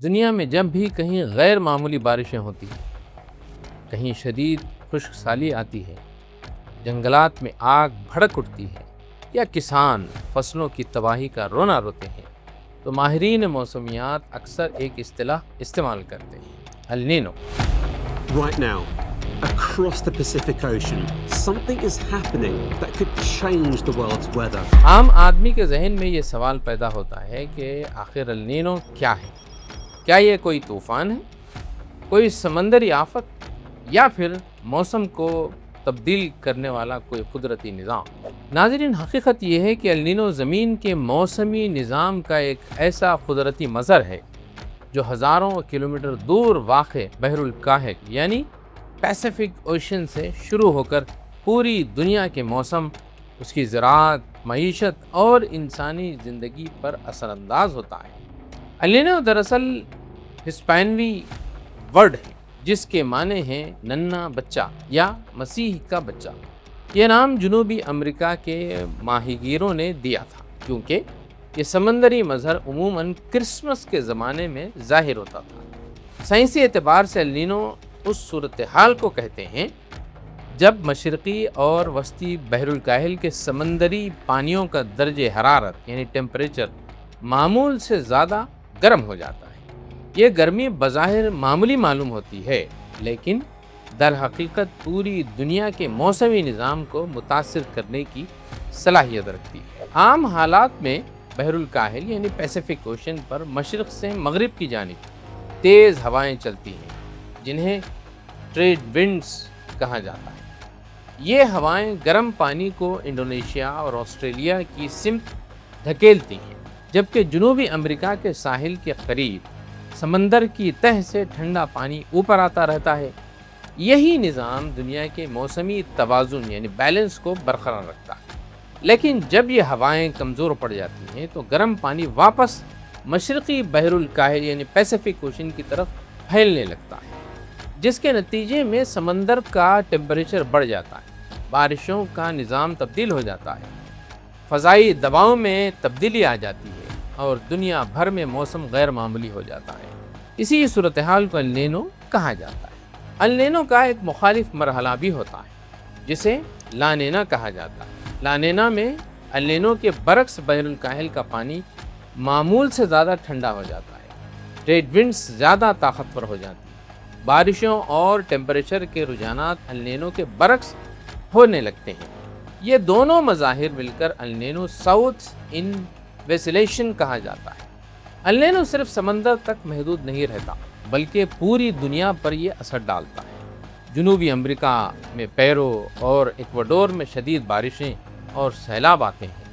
دنیا میں جب بھی کہیں غیر معمولی بارشیں ہوتی ہیں، کہیں شدید خشک سالی آتی ہے، جنگلات میں آگ بھڑک اٹھتی ہے یا کسان فصلوں کی تباہی کا رونا روتے ہیں، تو ماہرین موسمیات اکثر ایک اصطلاح استعمال کرتے ہیں: El Nino. Right now, across the Pacific Ocean, something is happening that could change the world's weather. عام آدمی کے ذہن میں یہ سوال پیدا ہوتا ہے کہ آخر النینو کیا ہے؟ کیا یہ کوئی طوفان ہے، کوئی سمندری آفت، یا پھر موسم کو تبدیل کرنے والا کوئی قدرتی نظام؟ ناظرین، حقیقت یہ ہے کہ النینو زمین کے موسمی نظام کا ایک ایسا قدرتی مظہر ہے جو ہزاروں کلومیٹر دور واقع بحر الکاہل یعنی پیسیفک اوشن سے شروع ہو کر پوری دنیا کے موسم، اس کی زراعت، معیشت اور انسانی زندگی پر اثر انداز ہوتا ہے۔ النینو دراصل ہسپانوی ورڈ ہے جس کے معنی ہیں ننھا بچہ یا مسیح کا بچہ۔ یہ نام جنوبی امریکہ کے ماہی گیروں نے دیا تھا کیونکہ یہ سمندری مظہر عموماً کرسمس کے زمانے میں ظاہر ہوتا تھا۔ سائنسی اعتبار سے النینو اس صورتحال کو کہتے ہیں جب مشرقی اور وسطی بحر الکاہل کے سمندری پانیوں کا درجہ حرارت یعنی ٹیمپریچر معمول سے زیادہ گرم ہو جاتا ہے۔ یہ گرمی بظاہر معمولی معلوم ہوتی ہے، لیکن در حقیقت پوری دنیا کے موسمی نظام کو متاثر کرنے کی صلاحیت رکھتی ہے۔ عام حالات میں بحر الکاہل یعنی پیسیفک اوشن پر مشرق سے مغرب کی جانب تیز ہوائیں چلتی ہیں جنہیں ٹریڈ ونڈز کہا جاتا ہے۔ یہ ہوائیں گرم پانی کو انڈونیشیا اور آسٹریلیا کی سمت دھکیلتی ہیں، جبکہ جنوبی امریکہ کے ساحل کے قریب سمندر کی تہہ سے ٹھنڈا پانی اوپر آتا رہتا ہے۔ یہی نظام دنیا کے موسمی توازن یعنی بیلنس کو برقرار رکھتا ہے۔ لیکن جب یہ ہوائیں کمزور پڑ جاتی ہیں تو گرم پانی واپس مشرقی بحر الکاہل یعنی پیسیفک اوشن کی طرف پھیلنے لگتا ہے، جس کے نتیجے میں سمندر کا ٹیمپریچر بڑھ جاتا ہے، بارشوں کا نظام تبدیل ہو جاتا ہے، فضائی دباؤ میں تبدیلی آ جاتی ہے اور دنیا بھر میں موسم غیر معمولی ہو جاتا ہے۔ اسی صورتحال کو النینو کہا جاتا ہے۔ النینو کا ایک مخالف مرحلہ بھی ہوتا ہے جسے لانینا کہا جاتا ہے۔ لانینا میں النینو کے برعکس بحر الکاہل کا پانی معمول سے زیادہ ٹھنڈا ہو جاتا ہے، ٹریڈ ونڈز زیادہ طاقتور ہو جاتی ہیں، بارشوں اور ٹیمپریچر کے رجحانات النینو کے برعکس ہونے لگتے ہیں۔ یہ دونوں مظاہر مل کر النینو ساؤتھ ان ویسیلیشن کہا جاتا ہے۔ النینو صرف سمندر تک محدود نہیں رہتا بلکہ پوری دنیا پر یہ اثر ڈالتا ہے۔ جنوبی امریکہ میں پیرو اور ایکواڈور میں شدید بارشیں اور سیلاب آتے ہیں،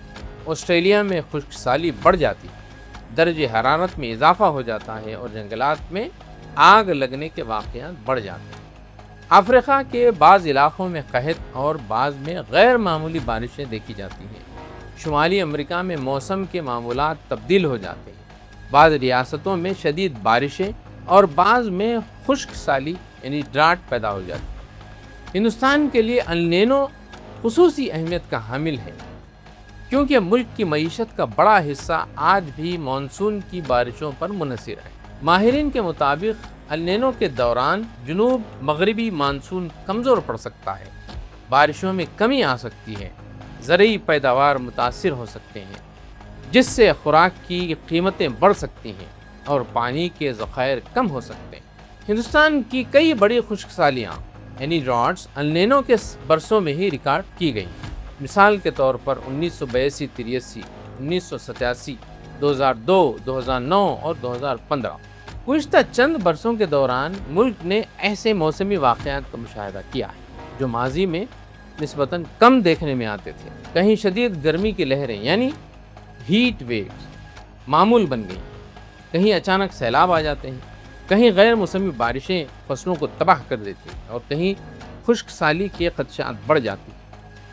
آسٹریلیا میں خشک سالی بڑھ جاتی ہے، درجہ حرارت میں اضافہ ہو جاتا ہے اور جنگلات میں آگ لگنے کے واقعات بڑھ جاتے ہیں۔ افریقہ کے بعض علاقوں میں قحط اور بعض میں غیر معمولی بارشیں دیکھی جاتی ہیں۔ شمالی امریکہ میں موسم کے معمولات تبدیل ہو جاتے ہیں، بعض ریاستوں میں شدید بارشیں اور بعض میں خشک سالی یعنی ڈراٹ پیدا ہو جاتی ہے۔ ہندوستان کے لیے النینو خصوصی اہمیت کا حامل ہے کیونکہ ملک کی معیشت کا بڑا حصہ آج بھی مانسون کی بارشوں پر منحصر ہے۔ ماہرین کے مطابق النینو کے دوران جنوب مغربی مانسون کمزور پڑ سکتا ہے، بارشوں میں کمی آ سکتی ہے، زرعی پیداوار متاثر ہو سکتے ہیں، جس سے خوراک کی قیمتیں بڑھ سکتی ہیں اور پانی کے ذخائر کم ہو سکتے ہیں۔ ہندوستان کی کئی بڑی خشک سالیاں یعنی ڈراٹس النینو کے برسوں میں ہی ریکارڈ کی گئی۔ مثال کے طور پر 1982-83، 1987، 2002، 2009 اور 2015۔ گزشتہ چند برسوں کے دوران ملک نے ایسے موسمی واقعات کا مشاہدہ کیا ہے جو ماضی میں نسبتاً کم دیکھنے میں آتے تھے۔ کہیں شدید گرمی کی لہریں یعنی ہیٹ ویوز معمول بن گئیں، کہیں اچانک سیلاب آ جاتے ہیں، کہیں غیر موسمی بارشیں فصلوں کو تباہ کر دیتی ہیں اور کہیں خشک سالی کے خدشات بڑھ جاتی ہیں۔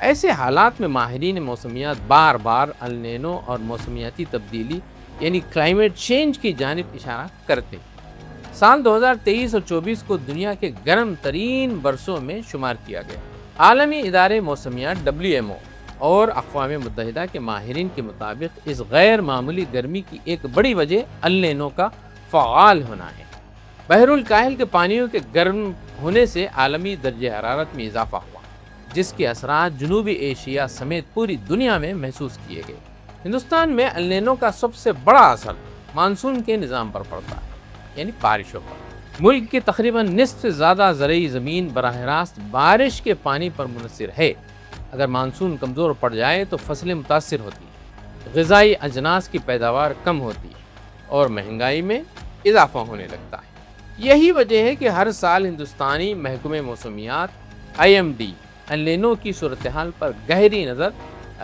ایسے حالات میں ماہرین موسمیات بار بار النینو اور موسمیاتی تبدیلی یعنی کلائمیٹ چینج کی جانب اشارہ کرتے ہیں۔ سال 2023 اور 24 کو دنیا کے گرم ترین برسوں میں شمار کیا گیا۔ عالمی ادارے موسمیات WMO اور اقوام متحدہ کے ماہرین کے مطابق اس غیر معمولی گرمی کی ایک بڑی وجہ النینو کا فعال ہونا ہے۔ بحر الکاہل کے پانیوں کے گرم ہونے سے عالمی درجہ حرارت میں اضافہ ہوا، جس کے اثرات جنوبی ایشیا سمیت پوری دنیا میں محسوس کیے گئے۔ ہندوستان میں el نینو کا سب سے بڑا اثر مانسون کے نظام پر پڑتا ہے، یعنی بارشوں پر۔ ملک کی تقریباً نصف سے زیادہ زرعی زمین براہ راست بارش کے پانی پر منحصر ہے۔ اگر مانسون کمزور پڑ جائے تو فصلیں متاثر ہوتی ہیں، غذائی اجناس کی پیداوار کم ہوتی ہے اور مہنگائی میں اضافہ ہونے لگتا ہے۔ یہی وجہ ہے کہ ہر سال ہندوستانی محکمہ موسمیات IMD el نینو کی صورتحال پر گہری نظر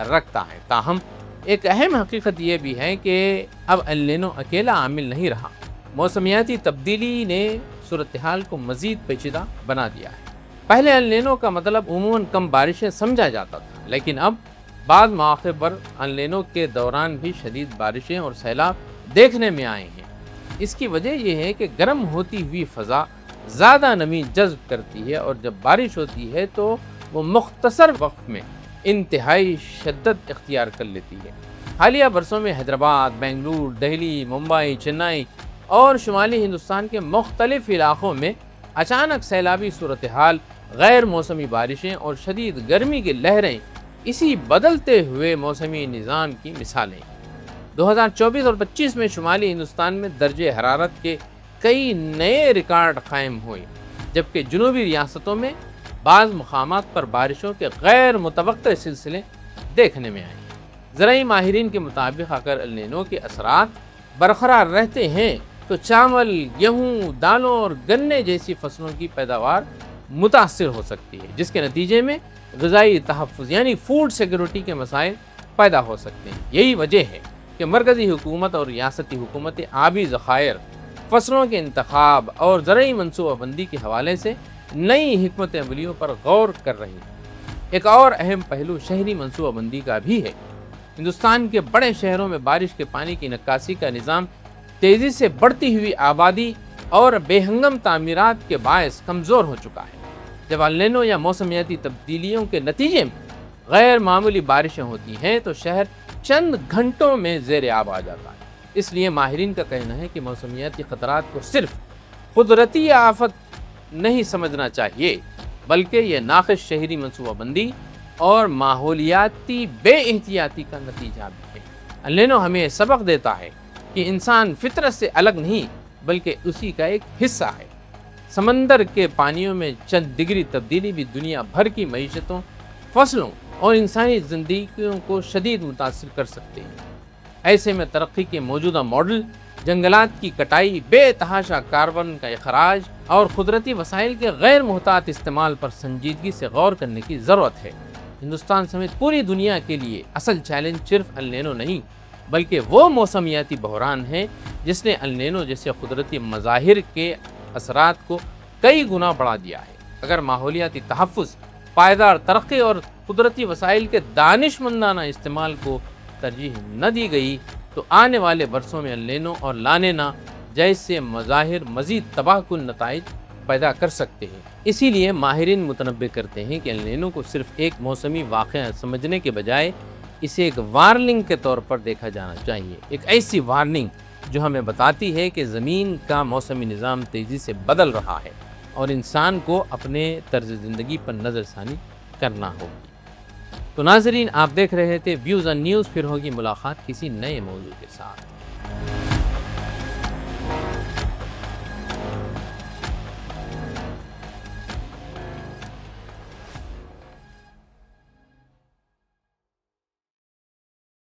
رکھتا ہے۔ تاہم ایک اہم حقیقت یہ بھی ہے کہ اب el نینو اکیلا عامل نہیں رہا۔ موسمیاتی تبدیلی نے صورتحال کو مزید پیچیدہ بنا دیا ہے۔ پہلے el نینو کا مطلب عموماً کم بارشیں سمجھا جاتا تھا، لیکن اب بعض مواقع پر el نینو کے دوران بھی شدید بارشیں اور سیلاب دیکھنے میں آئے ہیں۔ اس کی وجہ یہ ہے کہ گرم ہوتی ہوئی فضا زیادہ نمی جذب کرتی ہے اور جب بارش ہوتی ہے تو وہ مختصر وقت میں انتہائی شدت اختیار کر لیتی ہے۔ حالیہ برسوں میں حیدرآباد، بنگلور، دہلی، ممبئی، چنئی اور شمالی ہندوستان کے مختلف علاقوں میں اچانک سیلابی صورتحال، غیر موسمی بارشیں اور شدید گرمی کی لہریں اسی بدلتے ہوئے موسمی نظام کی مثالیں ہیں۔ 2024 اور 25 میں شمالی ہندوستان میں درجہ حرارت کے کئی نئے ریکارڈ قائم ہوئے، جبکہ جنوبی ریاستوں میں بعض مقامات پر بارشوں کے غیر متوقع سلسلے دیکھنے میں آئے ہیں۔ زرعی ماہرین کے مطابق اگر el نینو کے اثرات برقرار رہتے ہیں تو چاول، گیہوں، دالوں اور گنے جیسی فصلوں کی پیداوار متاثر ہو سکتی ہے، جس کے نتیجے میں غذائی تحفظ یعنی فوڈ سیکیورٹی کے مسائل پیدا ہو سکتے ہیں۔ یہی وجہ ہے کہ مرکزی حکومت اور ریاستی حکومتیں آبی ذخائر، فصلوں کے انتخاب اور زرعی منصوبہ بندی کے حوالے سے نئی حکمت عملیوں پر غور کر رہی ہیں۔ ایک اور اہم پہلو شہری منصوبہ بندی کا بھی ہے۔ ہندوستان کے بڑے شہروں میں بارش کے پانی کی نکاسی کا نظام تیزی سے بڑھتی ہوئی آبادی اور بے ہنگم تعمیرات کے باعث کمزور ہو چکا ہے۔ جب el نینو یا موسمیاتی تبدیلیوں کے نتیجے میں غیر معمولی بارشیں ہوتی ہیں تو شہر چند گھنٹوں میں زیر آب آ جاتا ہے۔ اس لیے ماہرین کا کہنا ہے کہ موسمیاتی خطرات کو صرف قدرتی آفت نہیں سمجھنا چاہیے، بلکہ یہ ناقص شہری منصوبہ بندی اور ماحولیاتی بے احتیاطی کا نتیجہ بھی ہے۔ el نینو ہمیں سبق دیتا ہے کہ انسان فطرت سے الگ نہیں بلکہ اسی کا ایک حصہ ہے۔ سمندر کے پانیوں میں چند ڈگری تبدیلی بھی دنیا بھر کی معیشتوں، فصلوں اور انسانی زندگیوں کو شدید متاثر کر سکتے ہیں۔ ایسے میں ترقی کے موجودہ ماڈل، جنگلات کی کٹائی، بے تحاشا کاربن کا اخراج اور قدرتی وسائل کے غیر محتاط استعمال پر سنجیدگی سے غور کرنے کی ضرورت ہے۔ ہندوستان سمیت پوری دنیا کے لیے اصل چیلنج صرف el نینو نہیں بلکہ وہ موسمیاتی بحران ہے جس نے el نینو جیسے قدرتی مظاہر کے اثرات کو کئی گنا بڑھا دیا ہے۔ اگر ماحولیاتی تحفظ، پائیدار ترقی اور قدرتی وسائل کے دانشمندانہ استعمال کو ترجیح نہ دی گئی تو آنے والے برسوں میں el نینو اور لا نینا جیسے مظاہر مزید تباہ کن نتائج پیدا کر سکتے ہیں۔ اسی لیے ماہرین متنبہ کرتے ہیں کہ el نینو کو صرف ایک موسمی واقعہ سمجھنے کے بجائے اسے ایک وارننگ کے طور پر دیکھا جانا چاہیے، ایک ایسی وارننگ جو ہمیں بتاتی ہے کہ زمین کا موسمی نظام تیزی سے بدل رہا ہے اور انسان کو اپنے طرز زندگی پر نظر ثانی کرنا ہوگی۔ تو ناظرین، آپ دیکھ رہے تھے ویوز آن نیوز، پھر ہوگی ملاقات کسی نئے موضوع کے ساتھ۔